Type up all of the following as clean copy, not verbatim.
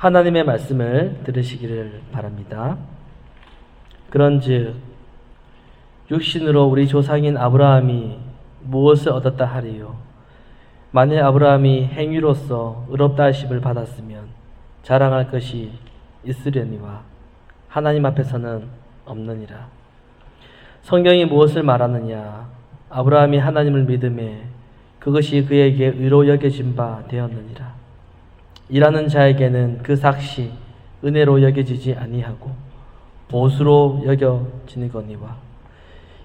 하나님의 말씀을 들으시기를 바랍니다. 그런즉 육신으로 우리 조상인 아브라함이 무엇을 얻었다 하리요? 만일 아브라함이 행위로서 의롭다 하심을 받았으면 자랑할 것이 있으려니와 하나님 앞에서는 없느니라. 성경이 무엇을 말하느냐? 아브라함이 하나님을 믿음에 그것이 그에게 의로 여겨진 바 되었느니라. 일하는 자에게는 그 삭시 은혜로 여겨지지 아니하고 보수로 여겨지거니와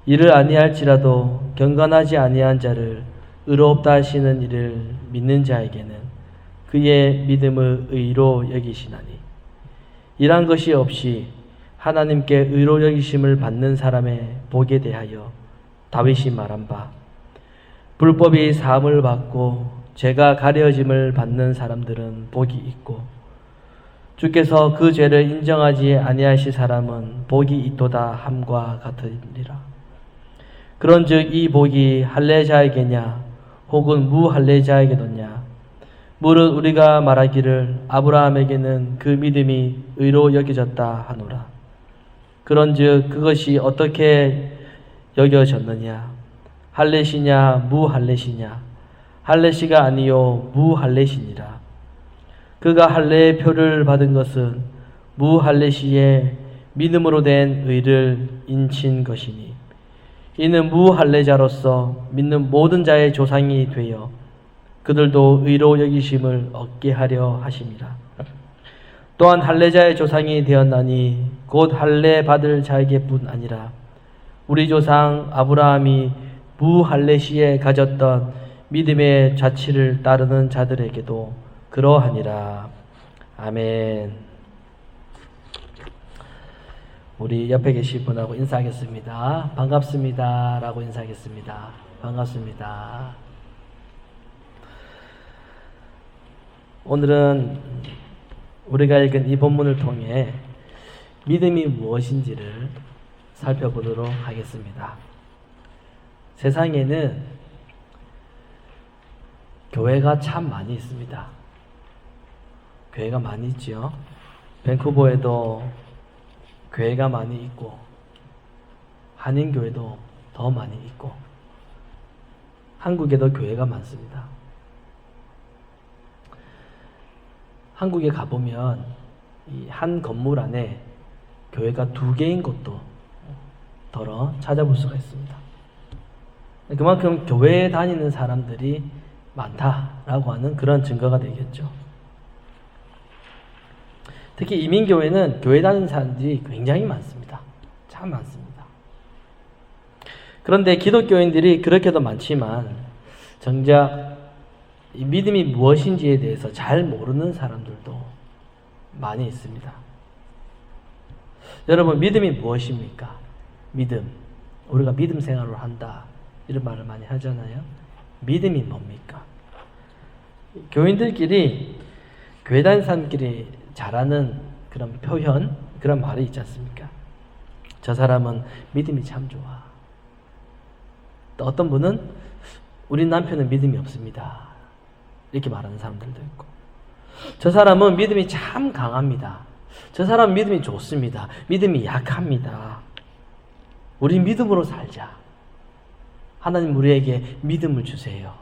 이를 아니할지라도 경건하지 아니한 자를 의롭다 하시는 이를 믿는 자에게는 그의 믿음을 의로 여기시나니 이란 것이 없이 하나님께 의로 여기심을 받는 사람의 복에 대하여 다윗이 말한 바 불법이 사함을 받고 죄가 가려짐을 받는 사람들은 복이 있고 주께서 그 죄를 인정하지 아니하실 사람은 복이 있도다 함과 같으리라. 그런즉 이 복이 할례자에게냐 혹은 무할례자에게도냐? 무릇 우리가 말하기를 아브라함에게는 그 믿음이 의로 여겨졌다 하노라. 그런즉 그것이 어떻게 여겨졌느냐? 할례시냐 무할례시냐? 할례시가 아니요 무할례시니라. 그가 할례의 표를 받은 것은 무할례시의 믿음으로 된 의를 인친 것이니 이는 무할례자로서 믿는 모든 자의 조상이 되어 그들도 의로 여기심을 얻게 하려 하심이라. 또한 할례자의 조상이 되었나니 곧 할례 받을 자에게뿐 아니라 우리 조상 아브라함이 무할례시에 가졌던 믿음의 자취를 따르는 자들에게도 그러하니라. 아멘. 우리 옆에 계신 분하고 인사하겠습니다. 반갑습니다 라고 인사하겠습니다. 반갑습니다. 오늘은 우리가 읽은 이 본문을 통해 믿음이 무엇인지를 살펴보도록 하겠습니다. 세상에는 교회가 참 많이 있습니다. 교회가 많이 있죠. 밴쿠버에도 교회가 많이 있고 한인교회도 더 많이 있고 한국에도 교회가 많습니다. 한국에 가보면 이 한 건물 안에 교회가 2개인 곳도 더러 찾아볼 수가 있습니다. 그만큼 교회에 다니는 사람들이 많다라고 하는 그런 증거가 되겠죠. 특히 이민교회는 교회 다니는 사람들이 굉장히 많습니다. 참 많습니다. 그런데 기독교인들이 그렇게도 많지만 정작 이 믿음이 무엇인지에 대해서 잘 모르는 사람들도 많이 있습니다. 여러분, 믿음이 무엇입니까? 믿음. 우리가 믿음 생활을 한다 이런 말을 많이 하잖아요. 믿음이 뭡니까? 교인들끼리 교회 다니는 사람끼리 잘하는 그런 표현, 그런 말이 있지 않습니까? 저 사람은 믿음이 참 좋아. 또 어떤 분은 우리 남편은 믿음이 없습니다. 이렇게 말하는 사람들도 있고, 저 사람은 믿음이 참 강합니다. 저 사람은 믿음이 좋습니다. 믿음이 약합니다. 우리 믿음으로 살자. 하나님 우리에게 믿음을 주세요.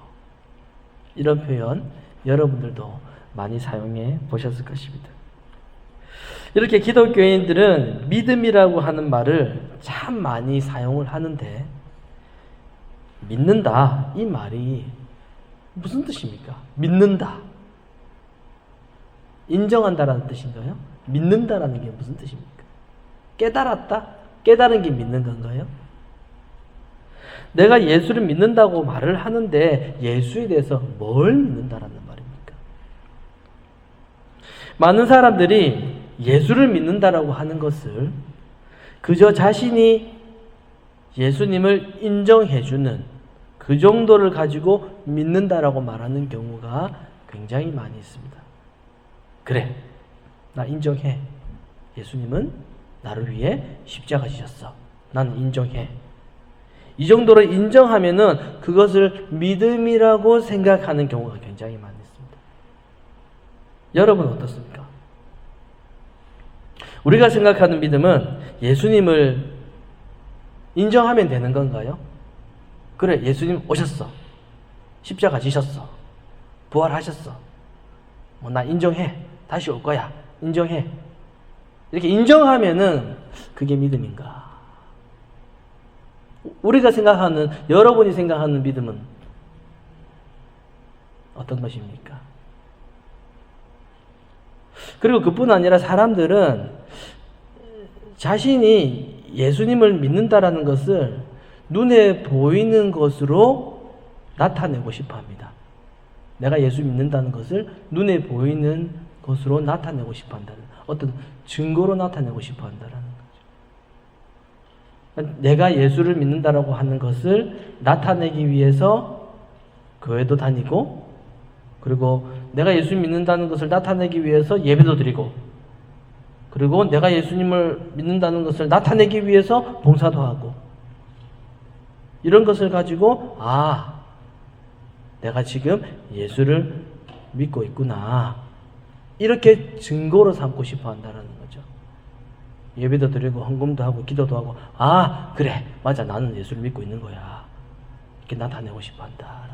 이런 표현 여러분들도 많이 사용해 보셨을 것입니다. 이렇게 기독교인들은 믿음이라고 하는 말을 참 많이 사용을 하는데, 믿는다 이 말이 무슨 뜻입니까? 믿는다, 인정한다라는 뜻인가요? 믿는다라는 게 무슨 뜻입니까? 깨달았다? 깨달은 게 믿는 건가요? 내가 예수를 믿는다고 말을 하는데 예수에 대해서 뭘 믿는다라는 말입니까? 많은 사람들이 예수를 믿는다라고 하는 것을 그저 자신이 예수님을 인정해주는 그 정도를 가지고 믿는다라고 말하는 경우가 굉장히 많이 있습니다. 그래, 나 인정해. 예수님은 나를 위해 십자가 지셨어. 난 인정해. 이 정도로 인정하면은 그것을 믿음이라고 생각하는 경우가 굉장히 많이 있습니다. 여러분 어떻습니까? 우리가 생각하는 믿음은 예수님을 인정하면 되는 건가요? 그래, 예수님 오셨어. 십자가 지셨어. 부활하셨어. 나 인정해. 다시 올 거야. 인정해. 이렇게 인정하면은 그게 믿음인가? 우리가 생각하는, 여러분이 생각하는 믿음은 어떤 것입니까? 그리고 그뿐 아니라 사람들은 자신이 예수님을 믿는다라는 것을 눈에 보이는 것으로 나타내고 싶어 합니다. 내가 예수 믿는다는 것을 눈에 보이는 것으로 나타내고 싶어 한다는, 어떤 증거로 나타내고 싶어 한다는 거죠. 내가 예수를 믿는다라고 하는 것을 나타내기 위해서 교회도 다니고, 그리고 내가 예수 믿는다는 것을 나타내기 위해서 예배도 드리고, 그리고 내가 예수님을 믿는다는 것을 나타내기 위해서 봉사도 하고, 이런 것을 가지고 내가 지금 예수를 믿고 있구나, 이렇게 증거로 삼고 싶어 한다는 거죠. 예배도 드리고 헌금도 하고 기도도 하고, 그래, 맞아, 나는 예수를 믿고 있는 거야, 이렇게 나타내고 싶어 한다.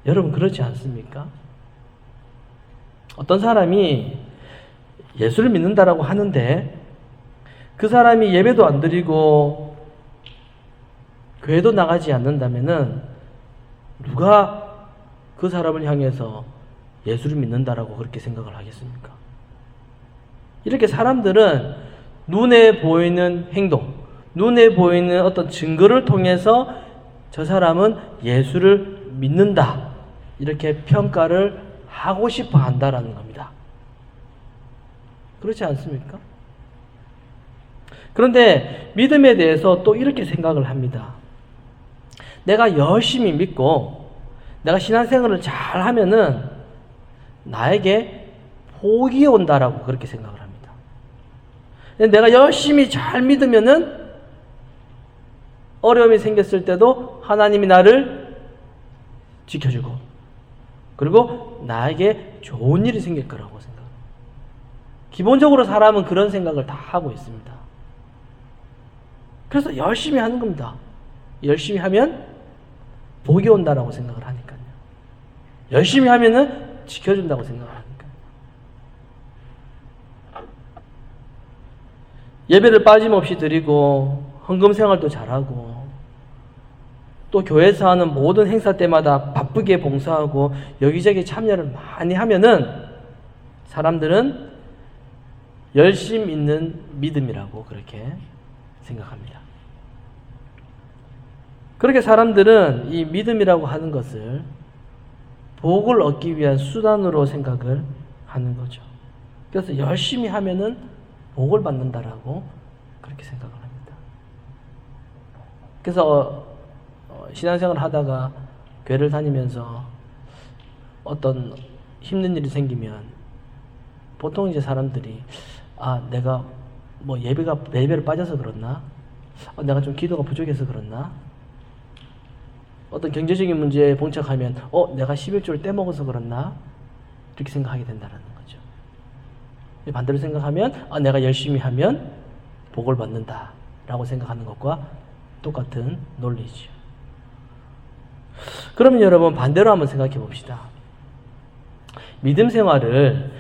여러분 그렇지 않습니까? 어떤 사람이 예수를 믿는다라고 하는데 그 사람이 예배도 안 드리고 교회도 나가지 않는다면은 누가 그 사람을 향해서 예수를 믿는다라고 그렇게 생각을 하겠습니까? 이렇게 사람들은 눈에 보이는 행동, 눈에 보이는 어떤 증거를 통해서 저 사람은 예수를 믿는다, 이렇게 평가를 하고 싶어 한다라는 겁니다. 그렇지 않습니까? 그런데 믿음에 대해서 또 이렇게 생각을 합니다. 내가 열심히 믿고 내가 신앙생활을 잘 하면은 나에게 복이 온다라고 그렇게 생각을 합니다. 내가 열심히 잘 믿으면은 어려움이 생겼을 때도 하나님이 나를 지켜주고, 그리고 나에게 좋은 일이 생길 거라고 생각합니다. 기본적으로 사람은 그런 생각을 다 하고 있습니다. 그래서 열심히 하는 겁니다. 열심히 하면 복이 온다라고 생각을 하니까요. 열심히 하면은 지켜준다고 생각을 하니까요. 예배를 빠짐없이 드리고 헌금 생활도 잘하고 또 교회에서 하는 모든 행사 때마다 바쁘게 봉사하고 여기저기 참여를 많이 하면은 사람들은 열심 있는 믿음이라고 그렇게 생각합니다. 그렇게 사람들은 이 믿음이라고 하는 것을 복을 얻기 위한 수단으로 생각을 하는 거죠. 그래서 열심히 하면은 복을 받는다라고 그렇게 생각을 합니다. 그래서 신앙생활을 하다가 교회를 다니면서 어떤 힘든 일이 생기면 보통 이제 사람들이 내가 뭐 예배를 빠져서 그렇나? 내가 좀 기도가 부족해서 그렇나? 어떤 경제적인 문제에 봉착하면 내가 11조를 떼먹어서 그렇나? 이렇게 생각하게 된다는 거죠. 반대로 생각하면 내가 열심히 하면 복을 받는다라고 생각하는 것과 똑같은 논리죠. 그러면 여러분 반대로 한번 생각해 봅시다. 믿음 생활을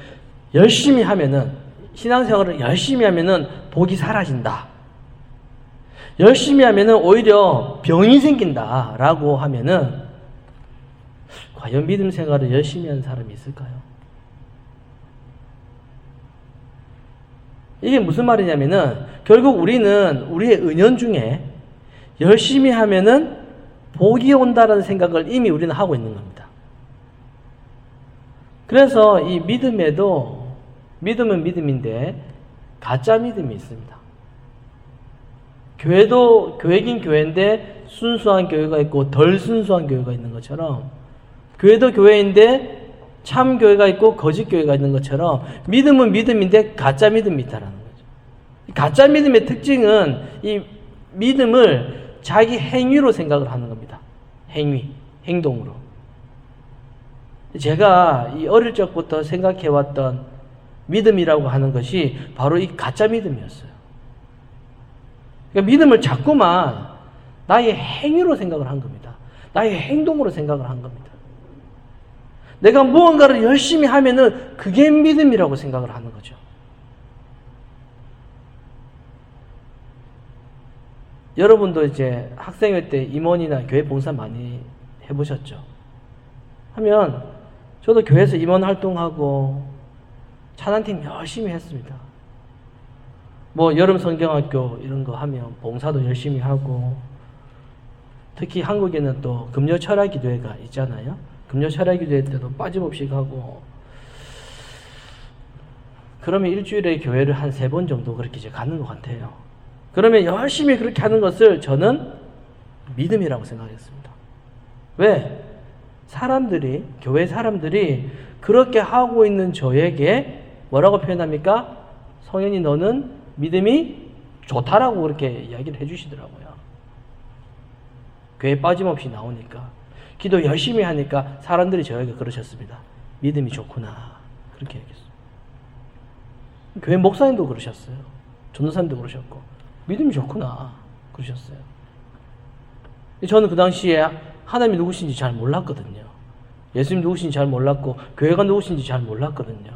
열심히 하면은, 신앙생활을 열심히 하면은 복이 사라진다, 열심히 하면은 오히려 병이 생긴다라고 하면은 과연 믿음 생활을 열심히 하는 사람이 있을까요? 이게 무슨 말이냐면은 결국 우리는 우리의 은연중에 열심히 하면은 복이 온다는 생각을 이미 우리는 하고 있는 겁니다. 그래서 이 믿음에도 믿음은 믿음인데 가짜 믿음이 있습니다. 교회도 교회긴 교회인데 순수한 교회가 있고 덜 순수한 교회가 있는 것처럼, 교회도 교회인데 참 교회가 있고 거짓 교회가 있는 것처럼 믿음은 믿음인데 가짜 믿음이 있다는 거죠. 가짜 믿음의 특징은 이 믿음을 자기 행위로 생각을 하는 겁니다. 행동으로. 제가 이 어릴 적부터 생각해왔던 믿음이라고 하는 것이 바로 이 가짜 믿음이었어요. 그러니까 믿음을 자꾸만 나의 행위로 생각을 한 겁니다. 나의 행동으로 생각을 한 겁니다. 내가 무언가를 열심히 하면은 그게 믿음이라고 생각을 하는 거죠. 여러분도 이제 학생일 때 임원이나 교회 봉사 많이 해보셨죠? 하면 저도 교회에서 임원 활동하고 찬양팀 열심히 했습니다. 뭐 여름 성경학교 이런 거 하면 봉사도 열심히 하고, 특히 한국에는 또 금요 철야 기도회가 있잖아요. 금요 철야 기도회 때도 빠짐없이 가고, 그러면 일주일에 교회를 한 3번 정도 그렇게 이제 가는 것 같아요. 그러면 열심히 그렇게 하는 것을 저는 믿음이라고 생각했습니다. 왜? 사람들이, 교회 사람들이 그렇게 하고 있는 저에게 뭐라고 표현합니까? 성현이 너는 믿음이 좋다라고 그렇게 이야기를 해주시더라고요. 교회 빠짐없이 나오니까, 기도 열심히 하니까 사람들이 저에게 그러셨습니다. 믿음이 좋구나, 그렇게 얘기했어요. 교회 목사님도 그러셨어요. 전도사님도 그러셨고, 믿음이 좋구나 그러셨어요. 저는 그 당시에 하나님이 누구신지 잘 몰랐거든요. 예수님 누구신지 잘 몰랐고, 교회가 누구신지 잘 몰랐거든요.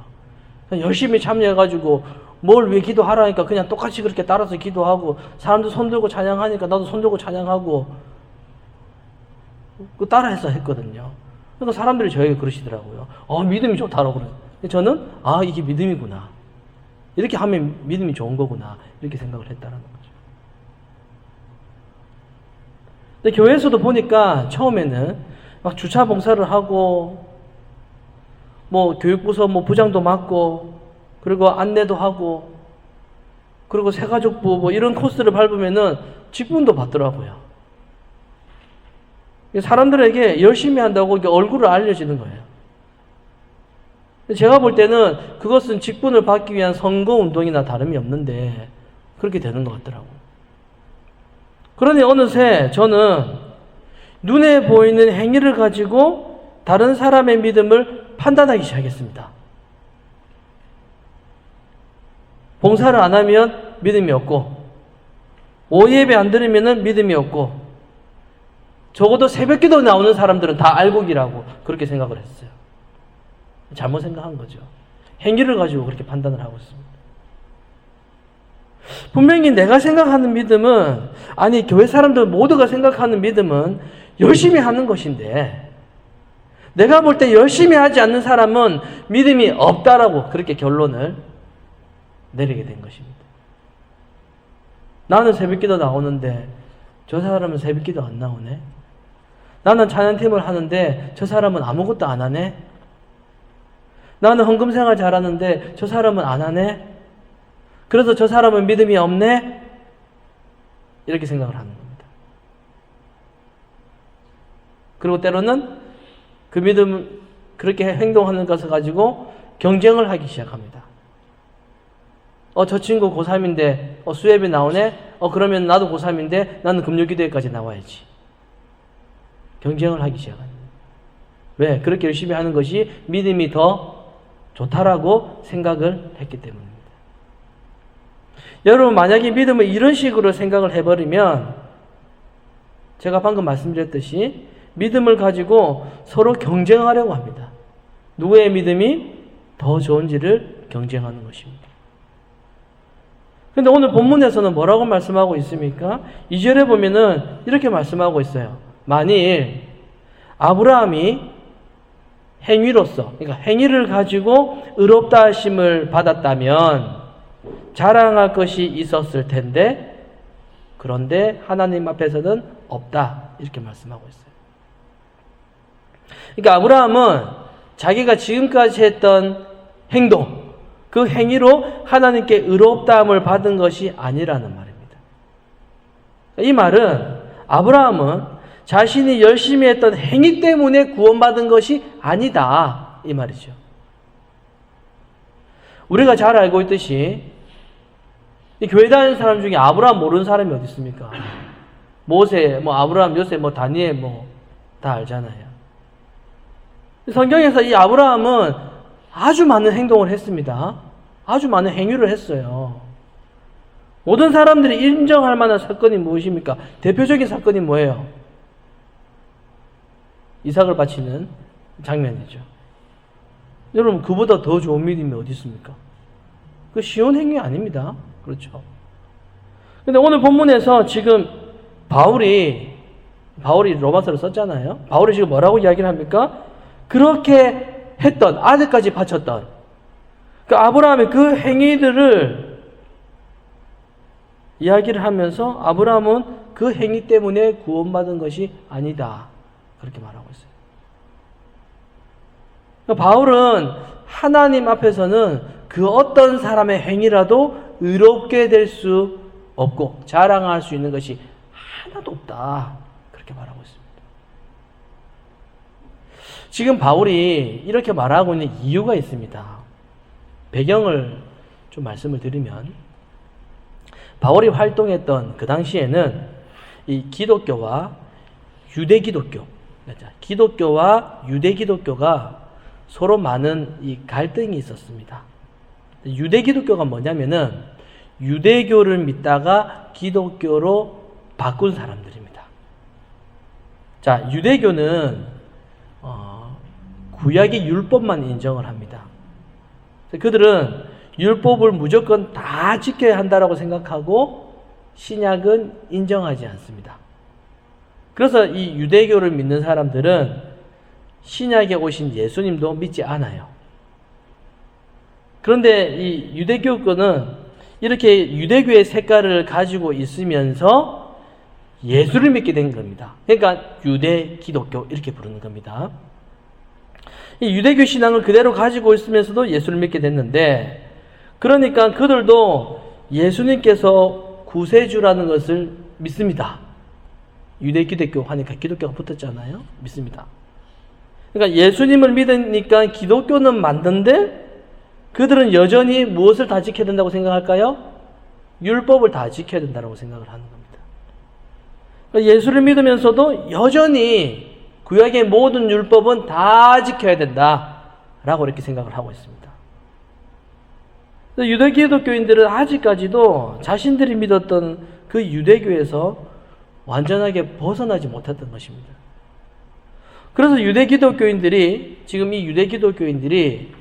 열심히 참여해가지고 뭘 왜 기도하라니까 그냥 똑같이 그렇게 따라서 기도하고, 사람들 손들고 찬양하니까 나도 손들고 찬양하고, 그 따라해서 했거든요. 그러니까 사람들이 저에게 그러시더라고요. 믿음이 좋다라고 그래요. 저는 이게 믿음이구나, 이렇게 하면 믿음이 좋은 거구나, 이렇게 생각을 했다는 거죠. 근데 교회에서도 보니까 처음에는 막 주차 봉사를 하고, 뭐 교육부서 뭐 부장도 맡고, 그리고 안내도 하고, 그리고 새가족부 뭐 이런 코스를 밟으면은 직분도 받더라고요. 사람들에게 열심히 한다고 얼굴을 알려지는 거예요. 제가 볼 때는 그것은 직분을 받기 위한 선거운동이나 다름이 없는데 그렇게 되는 것 같더라고요. 그러니 어느새 저는 눈에 보이는 행위를 가지고 다른 사람의 믿음을 판단하기 시작했습니다. 봉사를 안 하면 믿음이 없고, 오예배 안 들으면 믿음이 없고, 적어도 새벽기도 나오는 사람들은 다 알곡이라고 그렇게 생각을 했어요. 잘못 생각한 거죠. 행위를 가지고 그렇게 판단을 하고 있습니다. 분명히 내가 생각하는 믿음은, 아니 교회 사람들 모두가 생각하는 믿음은 열심히 하는 것인데, 내가 볼 때 열심히 하지 않는 사람은 믿음이 없다라고 그렇게 결론을 내리게 된 것입니다. 나는 새벽기도 나오는데 저 사람은 새벽기도 안 나오네. 나는 찬양팀을 하는데 저 사람은 아무것도 안 하네. 나는 헌금생활 잘하는데 저 사람은 안 하네. 그래서 저 사람은 믿음이 없네. 이렇게 생각을 하는 겁니다. 그리고 때로는 그 믿음, 그렇게 행동하는 것을 가지고 경쟁을 하기 시작합니다. 저 친구 고3인데 수예배 나오네. 그러면 나도 고3인데 나는 금요기도회까지 나와야지. 경쟁을 하기 시작합니다. 왜? 그렇게 열심히 하는 것이 믿음이 더 좋다라고 생각을 했기 때문입니다. 여러분, 만약에 믿음을 이런 식으로 생각을 해버리면, 제가 방금 말씀드렸듯이 믿음을 가지고 서로 경쟁하려고 합니다. 누구의 믿음이 더 좋은지를 경쟁하는 것입니다. 그런데 오늘 본문에서는 뭐라고 말씀하고 있습니까? 2절에 보면은 이렇게 말씀하고 있어요. 만일 아브라함이 행위로서, 그러니까 행위를 가지고 의롭다 하심을 받았다면 자랑할 것이 있었을 텐데, 그런데 하나님 앞에서는 없다, 이렇게 말씀하고 있어요. 그러니까 아브라함은 자기가 지금까지 했던 행동, 그 행위로 하나님께 의롭다함을 받은 것이 아니라는 말입니다. 이 말은 아브라함은 자신이 열심히 했던 행위 때문에 구원받은 것이 아니다, 이 말이죠. 우리가 잘 알고 있듯이 이 교회 다니는 사람 중에 아브라함 모르는 사람이 어디 있습니까? 모세, 아브라함, 요셉, 다니엘 다 알잖아요. 성경에서 이 아브라함은 아주 많은 행동을 했습니다. 아주 많은 행위를 했어요. 모든 사람들이 인정할 만한 사건이 무엇입니까? 대표적인 사건이 뭐예요? 이삭을 바치는 장면이죠. 여러분, 그보다 더 좋은 믿음이 어디 있습니까? 그 쉬운 행위 아닙니다. 그렇죠. 근데 오늘 본문에서 지금 바울이 로마서를 썼잖아요. 바울이 지금 뭐라고 이야기를 합니까? 그렇게 했던, 아들까지 바쳤던 그 아브라함의 그 행위들을 이야기를 하면서 아브라함은 그 행위 때문에 구원받은 것이 아니다. 그렇게 말하고 있어요. 그러니까 바울은 하나님 앞에서는 그 어떤 사람의 행위라도 의롭게 될 수 없고 자랑할 수 있는 것이 하나도 없다. 그렇게 말하고 있습니다. 지금 바울이 이렇게 말하고 있는 이유가 있습니다. 배경을 좀 말씀을 드리면, 바울이 활동했던 그 당시에는 이 기독교와 기독교와 유대 기독교가 서로 많은 이 갈등이 있었습니다. 유대 기독교가 뭐냐면은 유대교를 믿다가 기독교로 바꾼 사람들입니다. 자, 유대교는 구약의 율법만 인정을 합니다. 그들은 율법을 무조건 다 지켜야 한다라고 생각하고 신약은 인정하지 않습니다. 그래서 이 유대교를 믿는 사람들은 신약에 오신 예수님도 믿지 않아요. 그런데 이 유대교권은 이렇게 유대교의 색깔을 가지고 있으면서 예수를 믿게 된 겁니다. 그러니까 유대 기독교 이렇게 부르는 겁니다. 이 유대교 신앙을 그대로 가지고 있으면서도 예수를 믿게 됐는데, 그러니까 그들도 예수님께서 구세주라는 것을 믿습니다. 유대 기독교 하니까 기독교가 붙었잖아요. 믿습니다. 그러니까 예수님을 믿으니까 기독교는 맞는데 그들은 여전히 무엇을 다 지켜야 된다고 생각할까요? 율법을 다 지켜야 된다고 생각을 하는 겁니다. 그러니까 예수를 믿으면서도 여전히 구약의 모든 율법은 다 지켜야 된다라고 이렇게 생각을 하고 있습니다. 유대 기독교인들은 아직까지도 자신들이 믿었던 그 유대교에서 완전하게 벗어나지 못했던 것입니다. 그래서 유대 기독교인들이, 지금 이 유대 기독교인들이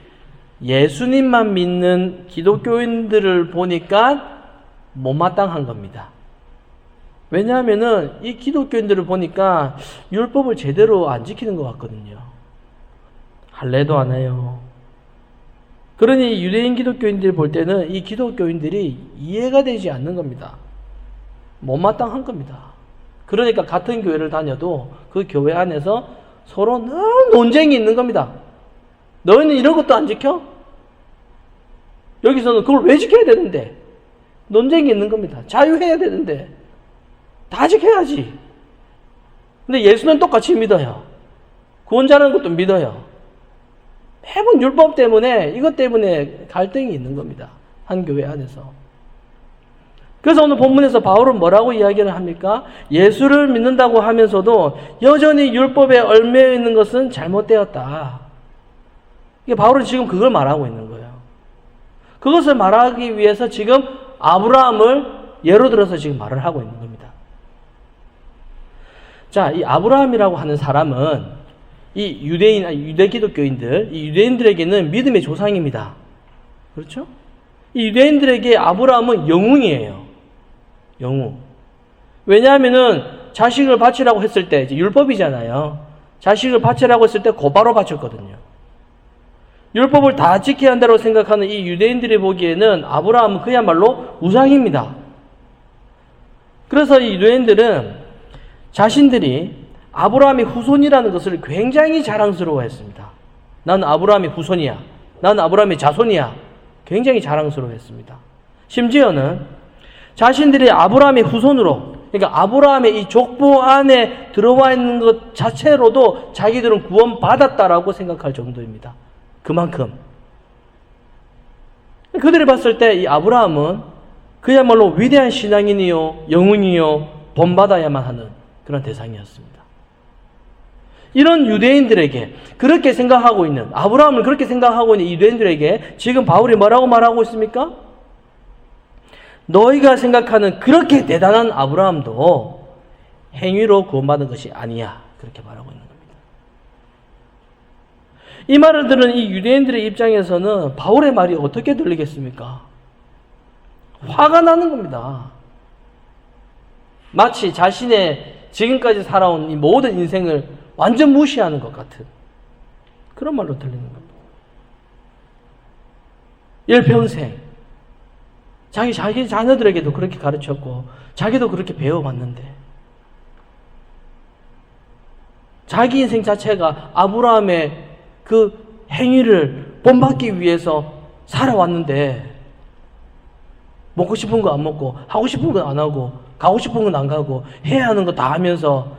예수님만 믿는 기독교인들을 보니까 못마땅한 겁니다. 왜냐하면은 이 기독교인들을 보니까 율법을 제대로 안 지키는 것 같거든요. 할례도 안 해요. 그러니 유대인 기독교인들 볼 때는 이 기독교인들이 이해가 되지 않는 겁니다. 못마땅한 겁니다. 그러니까 같은 교회를 다녀도 그 교회 안에서 서로 늘 논쟁이 있는 겁니다. 너희는 이런 것도 안 지켜? 여기서는 그걸 왜 지켜야 되는데? 논쟁이 있는 겁니다. 자유해야 되는데 다 지켜야지. 근데 예수는 똑같이 믿어요. 구원자라는 것도 믿어요. 매번 율법 때문에, 이것 때문에 갈등이 있는 겁니다. 한 교회 안에서. 그래서 오늘 본문에서 바울은 뭐라고 이야기를 합니까? 예수를 믿는다고 하면서도 여전히 율법에 얽매여 있는 것은 잘못되었다. 이게 바울은 지금 그걸 말하고 있는 거예요. 그것을 말하기 위해서 지금 아브라함을 예로 들어서 지금 말을 하고 있는 겁니다. 자, 이 아브라함이라고 하는 사람은 이 유대 기독교인들, 이 유대인들에게는 믿음의 조상입니다. 그렇죠? 이 유대인들에게 아브라함은 영웅이에요. 영웅. 왜냐하면은 자식을 바치라고 했을 때, 이제 율법이잖아요. 자식을 바치라고 했을 때 곧바로 바쳤거든요. 율법을 다 지켜야 한다고 생각하는 이 유대인들이 보기에는 아브라함은 그야말로 우상입니다. 그래서 이 유대인들은 자신들이 아브라함의 후손이라는 것을 굉장히 자랑스러워했습니다. 나는 아브라함의 후손이야. 나는 아브라함의 자손이야. 굉장히 자랑스러워했습니다. 심지어는 자신들이 아브라함의 후손으로, 그러니까 아브라함의 이 족보 안에 들어와 있는 것 자체로도 자기들은 구원받았다라고 생각할 정도입니다. 그만큼. 그들이 봤을 때 이 아브라함은 그야말로 위대한 신앙인이요, 영웅이요, 본받아야만 하는 그런 대상이었습니다. 이런 유대인들에게 그렇게 생각하고 있는, 아브라함을 그렇게 생각하고 있는 유대인들에게 지금 바울이 뭐라고 말하고 있습니까? 너희가 생각하는 그렇게 대단한 아브라함도 행위로 구원받은 것이 아니야. 그렇게 말하고 있는 겁니다. 이 말을 들은 이 유대인들의 입장에서는 바울의 말이 어떻게 들리겠습니까? 화가 나는 겁니다. 마치 자신의 지금까지 살아온 이 모든 인생을 완전 무시하는 것 같은 그런 말로 들리는 겁니다. 일평생 자기 자녀들에게도 그렇게 가르쳤고 자기도 그렇게 배워왔는데 자기 인생 자체가 아브라함의 그 행위를 본받기 위해서 살아왔는데 먹고 싶은 거 안 먹고 하고 싶은 건 안 하고 가고 싶은 건 안 가고 해야 하는 거 다 하면서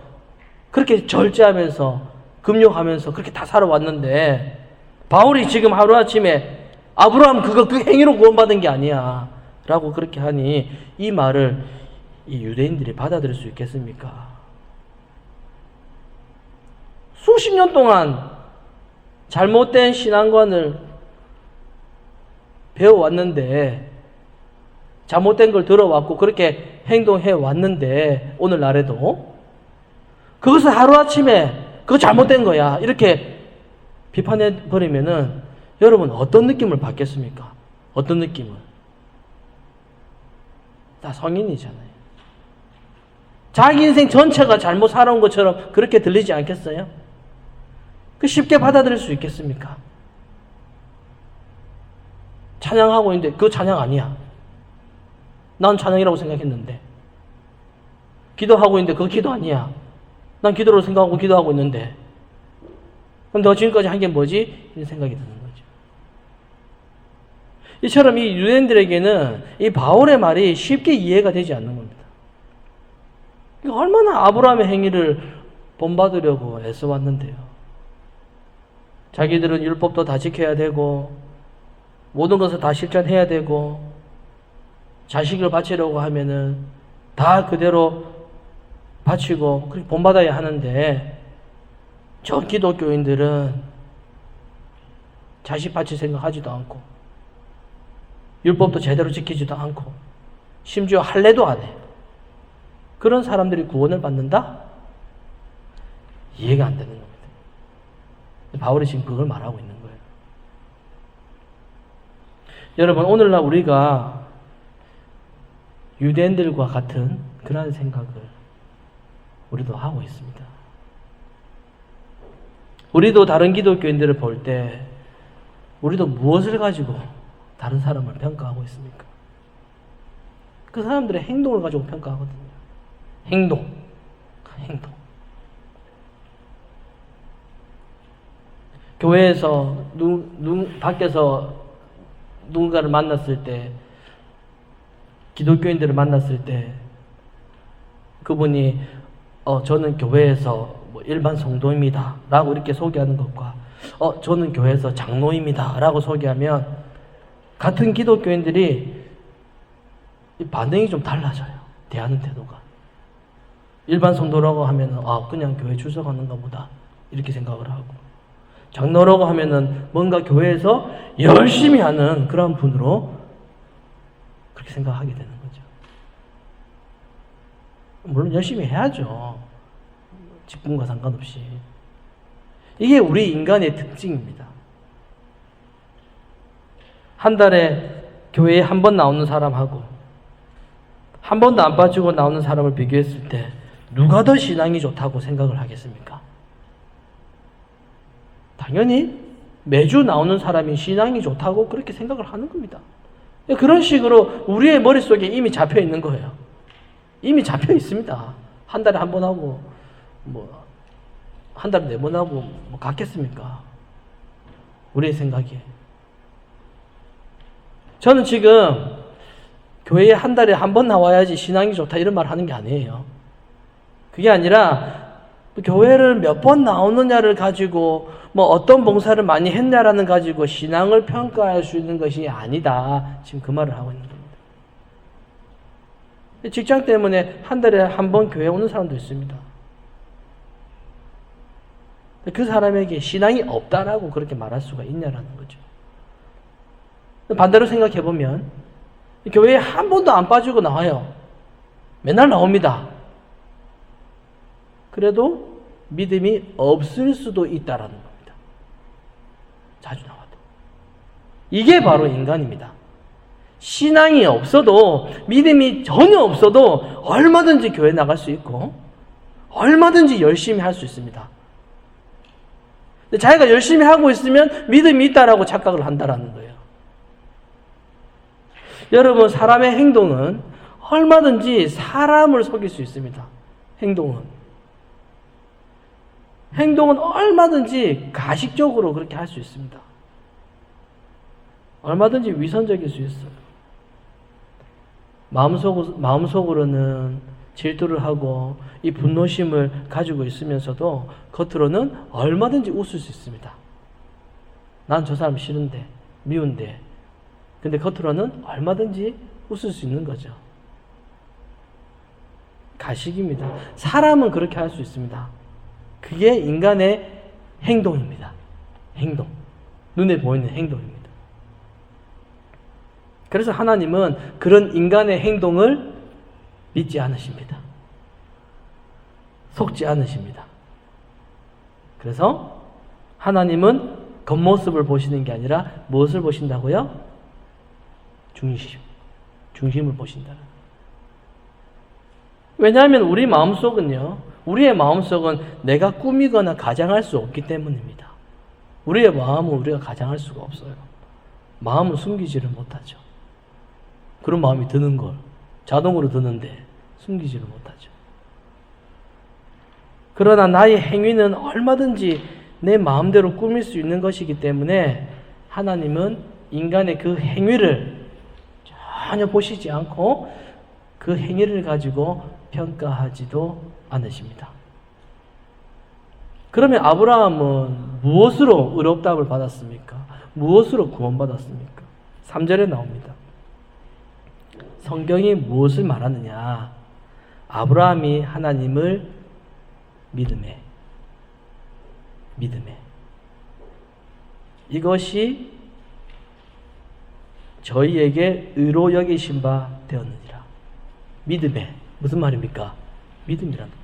그렇게 절제하면서 금욕하면서 그렇게 다 살아왔는데 바울이 지금 하루아침에 아브라함 그 행위로 구원받은 게 아니야 라고 그렇게 하니 이 말을 이 유대인들이 받아들일 수 있겠습니까? 수십 년 동안 잘못된 신앙관을 배워왔는데 잘못된 걸 들어왔고 그렇게 행동해 왔는데 오늘날에도 그것을 하루아침에 그거 잘못된 거야 이렇게 비판해 버리면은 여러분 어떤 느낌을 받겠습니까? 어떤 느낌을? 다 성인이잖아요. 자기 인생 전체가 잘못 살아온 것처럼 그렇게 들리지 않겠어요? 그 쉽게 받아들일 수 있겠습니까? 찬양하고 있는데 그거 찬양 아니야. 난 찬양이라고 생각했는데. 기도하고 있는데 그거 기도 아니야. 난 기도로 생각하고 기도하고 있는데. 그럼 너 지금까지 한 게 뭐지? 이런 생각이 드는 거죠. 이처럼 이 유대인들에게는 이 바울의 말이 쉽게 이해가 되지 않는 겁니다. 얼마나 아브라함의 행위를 본받으려고 애써왔는데요. 자기들은 율법도 다 지켜야 되고 모든 것을 다 실천해야 되고 자식을 바치려고 하면은 다 그대로 바치고 그렇게 본받아야 하는데 저 기독교인들은 자식 바칠 생각하지도 않고 율법도 제대로 지키지도 않고 심지어 할례도 안 해. 그런 사람들이 구원을 받는다? 이해가 안 되는 겁니다. 바울이 지금 그걸 말하고 있는 거예요. 여러분 오늘날 우리가 유대인들과 같은 그런 생각을 우리도 하고 있습니다. 우리도 다른 기독교인들을 볼 때 우리도 무엇을 가지고 다른 사람을 평가하고 있습니까? 그 사람들의 행동을 가지고 평가하거든요. 행동. 교회에서 밖에서 누군가를 만났을 때 기독교인들을 만났을 때 그분이 저는 교회에서 일반 성도입니다 라고 이렇게 소개하는 것과 저는 교회에서 장로입니다 라고 소개하면 같은 기독교인들이 반응이 좀 달라져요. 대하는 태도가. 일반 성도라고 하면 그냥 교회 출석하는가 보다 이렇게 생각을 하고 장로라고 하면은 뭔가 교회에서 열심히 하는 그런 분으로 그렇게 생각하게 되는 거죠. 물론 열심히 해야죠. 직분과 상관없이. 이게 우리 인간의 특징입니다. 한 달에 교회에 한 번 나오는 사람하고 한 번도 안 빠지고 나오는 사람을 비교했을 때 누가 더 신앙이 좋다고 생각을 하겠습니까? 당연히 매주 나오는 사람이 신앙이 좋다고 그렇게 생각을 하는 겁니다. 그런 식으로 우리의 머릿속에 이미 잡혀 있는 거예요. 이미 잡혀 있습니다. 한 달에 한 번 하고 한 달에 4번 하고 같겠습니까? 우리의 생각에. 저는 지금 교회에 한 달에 한 번 나와야지 신앙이 좋다 이런 말 하는 게 아니에요. 그게 아니라 교회를 몇 번 나오느냐를 가지고 어떤 봉사를 많이 했냐라는 가지고 신앙을 평가할 수 있는 것이 아니다. 지금 그 말을 하고 있는 겁니다. 직장 때문에 한 달에 한 번 교회 오는 사람도 있습니다. 그 사람에게 신앙이 없다라고 그렇게 말할 수가 있냐라는 거죠. 반대로 생각해 보면 교회에 한 번도 안 빠지고 나와요. 맨날 나옵니다. 그래도 믿음이 없을 수도 있다라는 겁니다. 자주 나와도. 이게 바로 인간입니다. 신앙이 없어도, 믿음이 전혀 없어도 얼마든지 교회 나갈 수 있고 얼마든지 열심히 할 수 있습니다. 근데 자기가 열심히 하고 있으면 믿음이 있다라고 착각을 한다라는 거예요. 여러분, 사람의 행동은 얼마든지 사람을 속일 수 있습니다. 행동은 얼마든지 가식적으로 그렇게 할 수 있습니다. 얼마든지 위선적일 수 있어요. 마음속으로는 질투를 하고 이 분노심을 가지고 있으면서도 겉으로는 얼마든지 웃을 수 있습니다. 난 저 사람 싫은데, 미운데. 근데 겉으로는 얼마든지 웃을 수 있는 거죠. 가식입니다. 사람은 그렇게 할 수 있습니다. 그게 인간의 행동입니다. 행동. 눈에 보이는 행동입니다. 그래서 하나님은 그런 인간의 행동을 믿지 않으십니다. 속지 않으십니다. 그래서 하나님은 겉모습을 보시는 게 아니라 무엇을 보신다고요? 중심을 보신다는. 왜냐하면 우리의 마음속은 내가 꾸미거나 가장할 수 없기 때문입니다. 우리의 마음은 우리가 가장할 수가 없어요. 마음은 숨기지를 못하죠. 그런 마음이 드는 걸 자동으로 드는데 숨기지를 못하죠. 그러나 나의 행위는 얼마든지 내 마음대로 꾸밀 수 있는 것이기 때문에 하나님은 인간의 그 행위를 전혀 보시지 않고 그 행위를 가지고 평가하지도 않으십니다. 그러면 아브라함은 무엇으로 의롭다함을 받았습니까? 무엇으로 구원받았습니까? 3절에 나옵니다. 성경이 무엇을 말하느냐? 아브라함이 하나님을 믿음에 이것이 저희에게 의로 여기신 바 되었느니라. 믿음에 무슨 말입니까? 믿음이라는 거죠.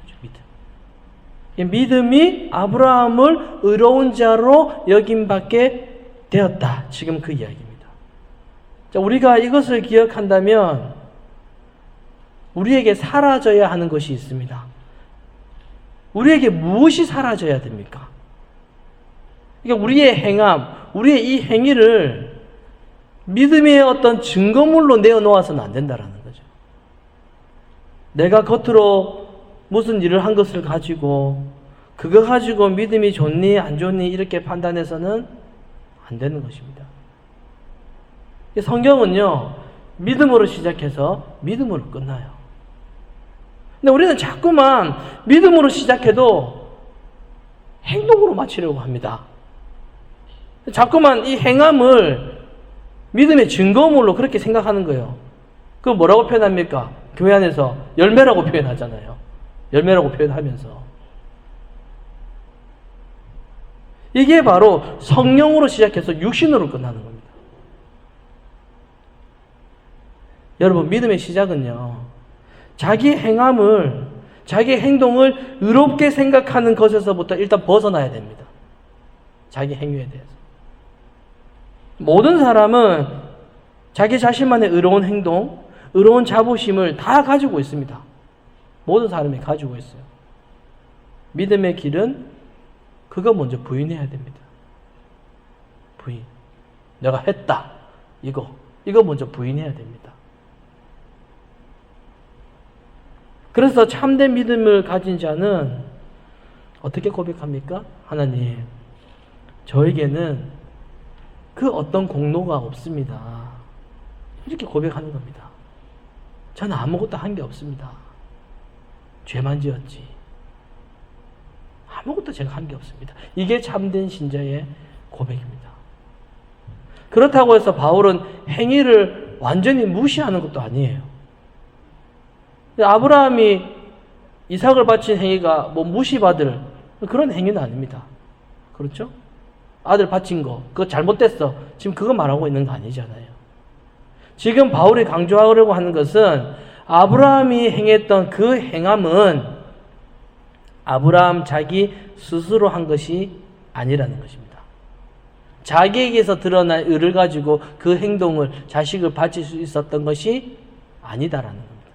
믿음이 아브라함을 의로운 자로 여김받게 되었다. 지금 그 이야기입니다. 자, 우리가 이것을 기억한다면 우리에게 사라져야 하는 것이 있습니다. 우리에게 무엇이 사라져야 됩니까? 그러니까 우리의 행함, 우리의 이 행위를 믿음의 어떤 증거물로 내어놓아서는 안 된다라는 거죠. 내가 겉으로 무슨 일을 한 것을 가지고 그거 가지고 믿음이 좋니 안 좋니 이렇게 판단해서는 안 되는 것입니다. 성경은요, 믿음으로 시작해서 믿음으로 끝나요. 근데 우리는 자꾸만 믿음으로 시작해도 행동으로 마치려고 합니다. 자꾸만 이 행함을 믿음의 증거물로 그렇게 생각하는 거예요. 그거 뭐라고 표현합니까? 교회 안에서 열매라고 표현하잖아요. 열매라고 표현하면서. 이게 바로 성령으로 시작해서 육신으로 끝나는 겁니다. 여러분, 믿음의 시작은요, 자기 행함을, 자기 행동을 의롭게 생각하는 것에서부터 일단 벗어나야 됩니다. 자기 행위에 대해서. 모든 사람은 자기 자신만의 의로운 행동, 의로운 자부심을 다 가지고 있습니다. 모든 사람이 가지고 있어요. 믿음의 길은 그거 먼저 부인해야 됩니다. 부인. 내가 했다. 이거 먼저 부인해야 됩니다. 그래서 참된 믿음을 가진 자는 어떻게 고백합니까? 하나님, 저에게는 그 어떤 공로가 없습니다. 이렇게 고백하는 겁니다. 저는 아무것도 한 게 없습니다. 죄만 지었지. 아무것도 제가 한 게 없습니다. 이게 참된 신자의 고백입니다. 그렇다고 해서 바울은 행위를 완전히 무시하는 것도 아니에요. 아브라함이 이삭을 바친 행위가 뭐 무시받을 그런 행위는 아닙니다. 그렇죠? 아들 바친 거, 그거 잘못됐어. 지금 그거 말하고 있는 거 아니잖아요. 지금 바울이 강조하려고 하는 것은 아브라함이 행했던 그 행함은 아브라함 자기 스스로 한 것이 아니라는 것입니다. 자기에게서 드러난 의를 가지고 그 행동을 자식을 바칠 수 있었던 것이 아니다라는 겁니다.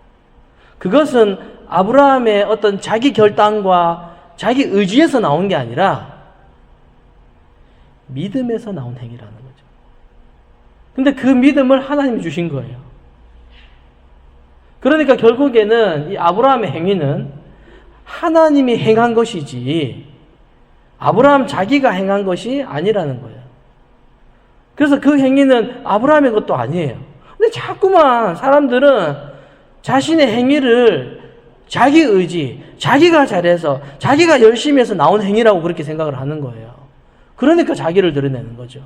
그것은 아브라함의 어떤 자기 결단과 자기 의지에서 나온 게 아니라 믿음에서 나온 행위라는 거죠. 근데 그 믿음을 하나님이 주신 거예요. 그러니까 결국에는 이 아브라함의 행위는 하나님이 행한 것이지 아브라함 자기가 행한 것이 아니라는 거예요. 그래서 그 행위는 아브라함의 것도 아니에요. 근데 자꾸만 사람들은 자신의 행위를 자기 의지, 자기가 잘해서 자기가 열심히 해서 나온 행위라고 그렇게 생각을 하는 거예요. 그러니까 자기를 드러내는 거죠.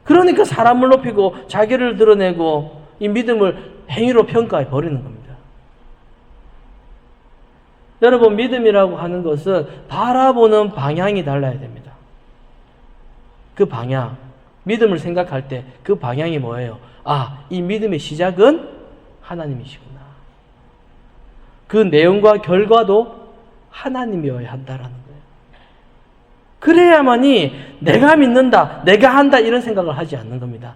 그러니까 사람을 높이고 자기를 드러내고 이 믿음을 행위로 평가해 버리는 겁니다. 여러분, 믿음이라고 하는 것은 바라보는 방향이 달라야 됩니다. 그 방향, 믿음을 생각할 때 그 방향이 뭐예요? 아, 이 믿음의 시작은 하나님이시구나. 그 내용과 결과도 하나님이어야 한다라는 거예요. 그래야만이 내가 믿는다, 내가 한다 이런 생각을 하지 않는 겁니다.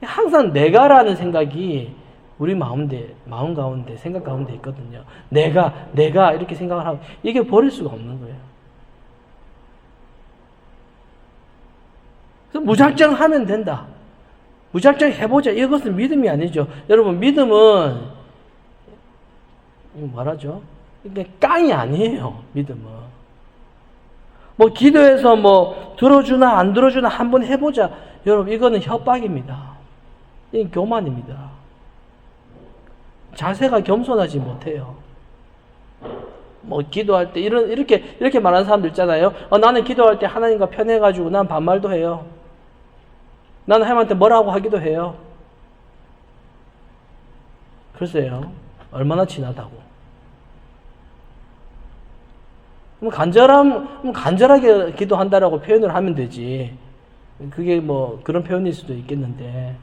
항상 내가라는 생각이 우리 마음 가운데, 생각 가운데 있거든요. 내가 이렇게 생각을 하고 이게 버릴 수가 없는 거예요. 그래서 무작정 하면 된다. 무작정 해보자. 이것은 믿음이 아니죠. 여러분, 믿음은 뭐라죠? 이게 깡이 아니에요. 믿음은. 뭐 기도해서 뭐 들어주나 안 들어주나 한번 해보자. 여러분, 이거는 협박입니다. 이건 교만입니다. 자세가 겸손하지 못해요. 뭐 기도할 때 이렇게 말하는 사람들 있잖아요. 나는 기도할 때 하나님과 편해가지고 난 반말도 해요. 나는 하나님한테 뭐라고 하기도 해요. 글쎄요, 얼마나 친하다고. 간절하게 기도한다라고 표현을 하면 되지. 그게 뭐 그런 표현일 수도 있겠는데,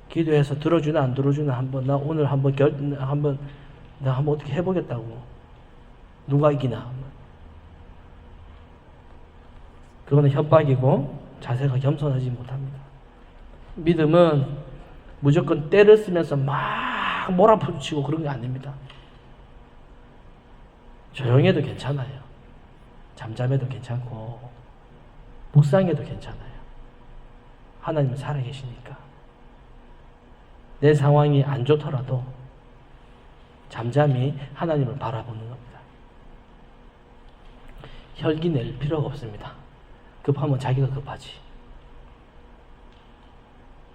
기도해서 들어주나 안 들어주나 나 오늘 나 한번 어떻게 해보겠다고. 누가 이기나. 그거는 협박이고 자세가 겸손하지 못합니다. 믿음은 무조건 때를 쓰면서 막 몰아붙이고 그런 게 아닙니다. 조용해도 괜찮아요. 잠잠해도 괜찮고 묵상해도 괜찮아요. 하나님은 살아계시니까. 내 상황이 안 좋더라도 잠잠히 하나님을 바라보는 겁니다. 혈기 낼 필요가 없습니다. 급하면 자기가 급하지.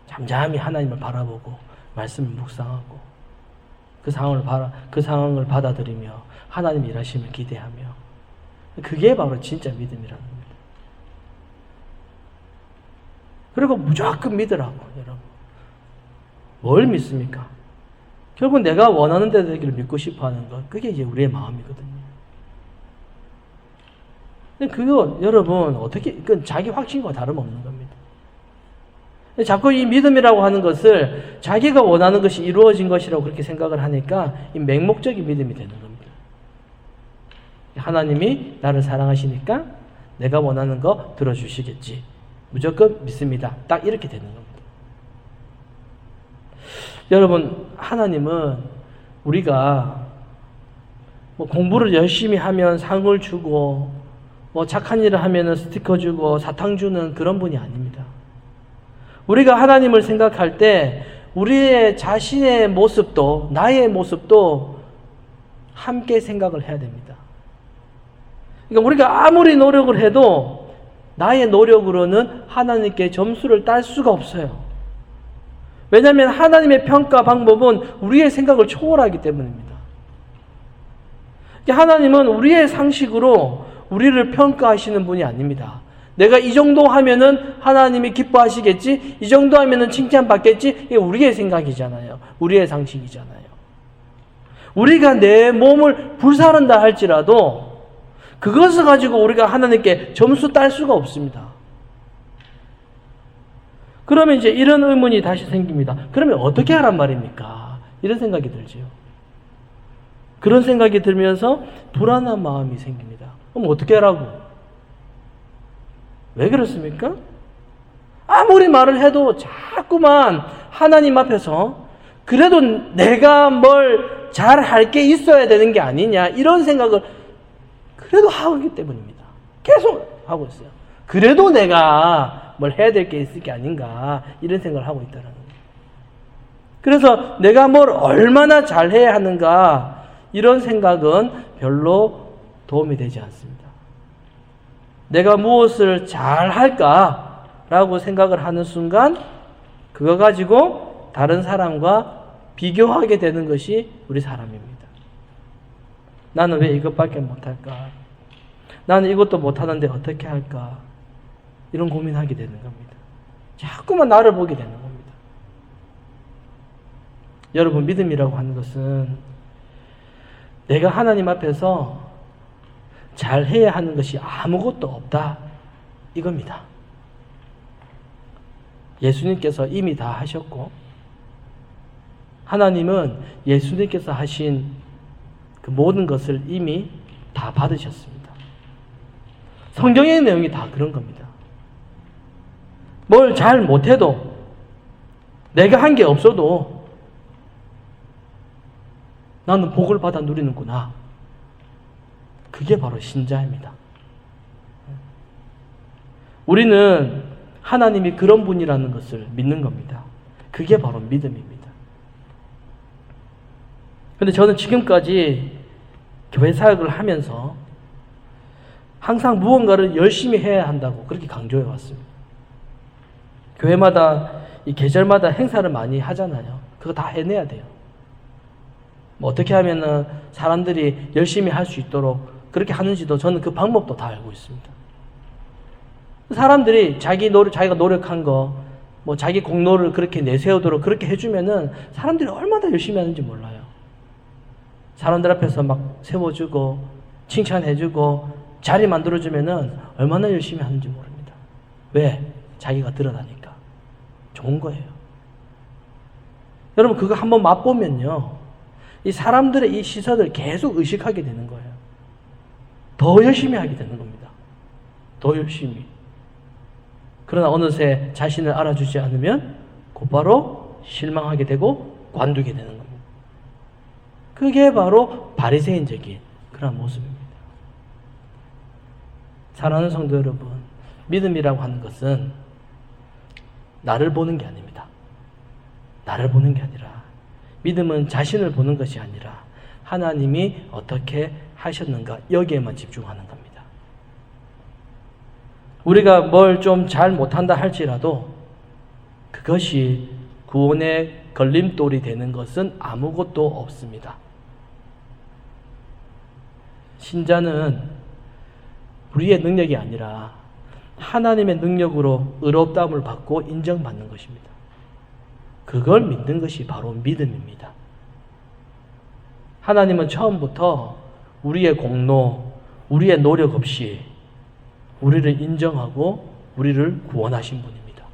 잠잠히 하나님을 바라보고 말씀을 묵상하고 그 상황을 받아들이며 하나님 일하심을 기대하며, 그게 바로 진짜 믿음이라는 겁니다. 그리고 무조건 믿으라고. 여러분, 뭘 믿습니까? 결국 내가 원하는 대로 되기를 믿고 싶어하는 것, 그게 이제 우리의 마음이거든요. 근데 그거 여러분 그건 자기 확신과 다름없는 겁니다. 자꾸 이 믿음이라고 하는 것을 자기가 원하는 것이 이루어진 것이라고 그렇게 생각을 하니까 이 맹목적인 믿음이 되는 겁니다. 하나님이 나를 사랑하시니까 내가 원하는 거 들어주시겠지. 무조건 믿습니다. 딱 이렇게 되는 겁니다. 여러분, 하나님은 우리가 뭐 공부를 열심히 하면 상을 주고 뭐 착한 일을 하면 스티커 주고 사탕 주는 그런 분이 아닙니다. 우리가 하나님을 생각할 때 우리의 자신의 모습도 나의 모습도 함께 생각을 해야 됩니다. 그러니까 우리가 아무리 노력을 해도 나의 노력으로는 하나님께 점수를 딸 수가 없어요. 왜냐하면 하나님의 평가 방법은 우리의 생각을 초월하기 때문입니다. 하나님은 우리의 상식으로 우리를 평가하시는 분이 아닙니다. 내가 이 정도 하면은 하나님이 기뻐하시겠지? 이 정도 하면은 칭찬받겠지? 이게 우리의 생각이잖아요. 우리의 상식이잖아요. 우리가 내 몸을 불사른다 할지라도 그것을 가지고 우리가 하나님께 점수 딸 수가 없습니다. 그러면 이제 이런 의문이 다시 생깁니다. 그러면 어떻게 하란 말입니까? 이런 생각이 들지요. 그런 생각이 들면서 불안한 마음이 생깁니다. 그럼 어떻게 하라고? 왜 그렇습니까? 아무리 말을 해도 자꾸만 하나님 앞에서 그래도 내가 뭘 잘할 게 있어야 되는 게 아니냐 이런 생각을 그래도 하기 때문입니다. 계속 하고 있어요. 그래도 내가 뭘 해야 될 게 있을 게 아닌가 이런 생각을 하고 있다는 거예요. 그래서 내가 뭘 얼마나 잘해야 하는가 이런 생각은 별로 도움이 되지 않습니다. 내가 무엇을 잘할까라고 생각을 하는 순간 그거 가지고 다른 사람과 비교하게 되는 것이 우리 사람입니다. 나는 왜 이것밖에 못할까? 나는 이것도 못하는데 어떻게 할까? 이런 고민하게 되는 겁니다. 자꾸만 나를 보게 되는 겁니다. 여러분, 믿음이라고 하는 것은 내가 하나님 앞에서 잘해야 하는 것이 아무것도 없다 이겁니다. 예수님께서 이미 다 하셨고 하나님은 예수님께서 하신 그 모든 것을 이미 다 받으셨습니다. 성경의 내용이 다 그런 겁니다. 뭘 잘 못해도 내가 한 게 없어도 나는 복을 받아 누리는구나. 그게 바로 신자입니다. 우리는 하나님이 그런 분이라는 것을 믿는 겁니다. 그게 바로 믿음입니다. 그런데 저는 지금까지 교회 사역을 하면서 항상 무언가를 열심히 해야 한다고 그렇게 강조해 왔습니다. 교회마다 이 계절마다 행사를 많이 하잖아요. 그거 다 해내야 돼요. 뭐 어떻게 하면은 사람들이 열심히 할 수 있도록 그렇게 하는지도 저는 그 방법도 다 알고 있습니다. 사람들이 자기가 노력한 거, 뭐 자기 공로를 그렇게 내세우도록 그렇게 해주면은 사람들이 얼마나 열심히 하는지 몰라요. 사람들 앞에서 막 세워주고 칭찬해주고 자리 만들어주면은 얼마나 열심히 하는지 모릅니다. 왜? 자기가 드러나니까. 좋은 거예요. 여러분 그거 한번 맛보면요. 이 사람들의 이 시선을 계속 의식하게 되는 거예요. 더 열심히 하게 되는 겁니다. 더 열심히. 그러나 어느새 자신을 알아주지 않으면 곧바로 실망하게 되고 관두게 되는 겁니다. 그게 바로 바리새인적인 그런 모습입니다. 사랑하는 성도 여러분, 믿음이라고 하는 것은 나를 보는 게 아닙니다. 나를 보는 게 아니라 믿음은 자신을 보는 것이 아니라 하나님이 어떻게 하셨는가 여기에만 집중하는 겁니다. 우리가 뭘 좀 잘 못한다 할지라도 그것이 구원의 걸림돌이 되는 것은 아무것도 없습니다. 신자는 우리의 능력이 아니라 하나님의 능력으로 의롭다함을 받고 인정받는 것입니다. 그걸 믿는 것이 바로 믿음입니다. 하나님은 처음부터 우리의 공로, 우리의 노력 없이 우리를 인정하고 우리를 구원하신 분입니다.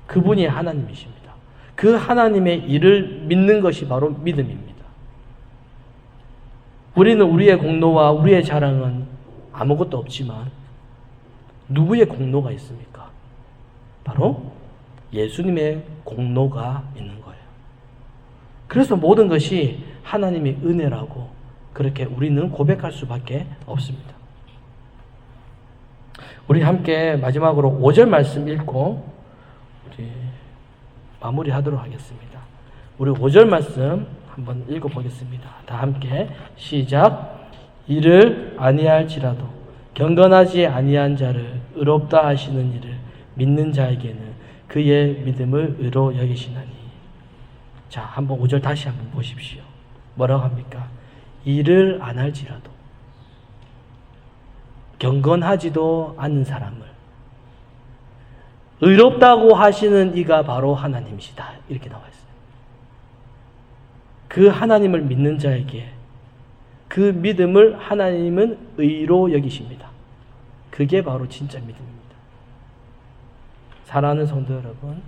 그분이 하나님이십니다. 그 하나님의 일을 믿는 것이 바로 믿음입니다. 우리는 우리의 공로와 우리의 자랑은 아무것도 없지만 누구의 공로가 있습니까? 바로 예수님의 공로가 있는 거예요. 그래서 모든 것이 하나님의 은혜라고 그렇게 우리는 고백할 수밖에 없습니다. 우리 함께 마지막으로 5절 말씀 읽고 우리 마무리하도록 하겠습니다. 우리 5절 말씀 한번 읽어보겠습니다. 다 함께 시작. 이를 아니할지라도 경건하지 아니한 자를 의롭다 하시는 이를 믿는 자에게는 그의 믿음을 의로 여기시나니. 자, 한번 5절 다시 한번 보십시오. 뭐라고 합니까? 일을 안 할지라도 경건하지도 않는 사람을 의롭다고 하시는 이가 바로 하나님이시다. 이렇게 나와 있어요. 그 하나님을 믿는 자에게 그 믿음을 하나님은 의로 여기십니다. 그게 바로 진짜 믿음입니다. 사랑하는 성도 여러분,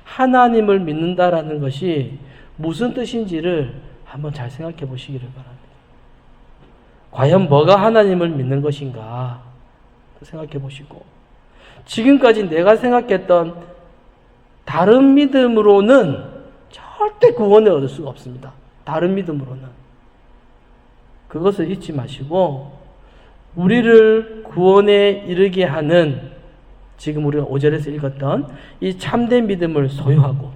하나님을 믿는다라는 것이 무슨 뜻인지를 한번 잘 생각해 보시기를 바랍니다. 과연 뭐가 하나님을 믿는 것인가 생각해 보시고, 지금까지 내가 생각했던 다른 믿음으로는 절대 구원을 얻을 수가 없습니다. 다른 믿음으로는. 그것을 잊지 마시고 우리를 구원에 이르게 하는, 지금 우리가 5절에서 읽었던 이 참된 믿음을 소유하고,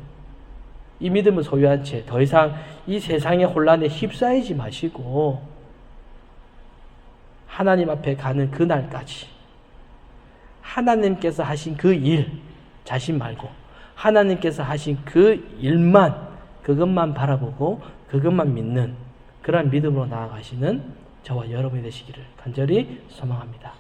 이 믿음을 소유한 채 더 이상 이 세상의 혼란에 휩싸이지 마시고 하나님 앞에 가는 그날까지 하나님께서 하신 그 일, 자신 말고 하나님께서 하신 그 일만, 그것만 바라보고 그것만 믿는 그러한 믿음으로 나아가시는 저와 여러분이 되시기를 간절히 소망합니다.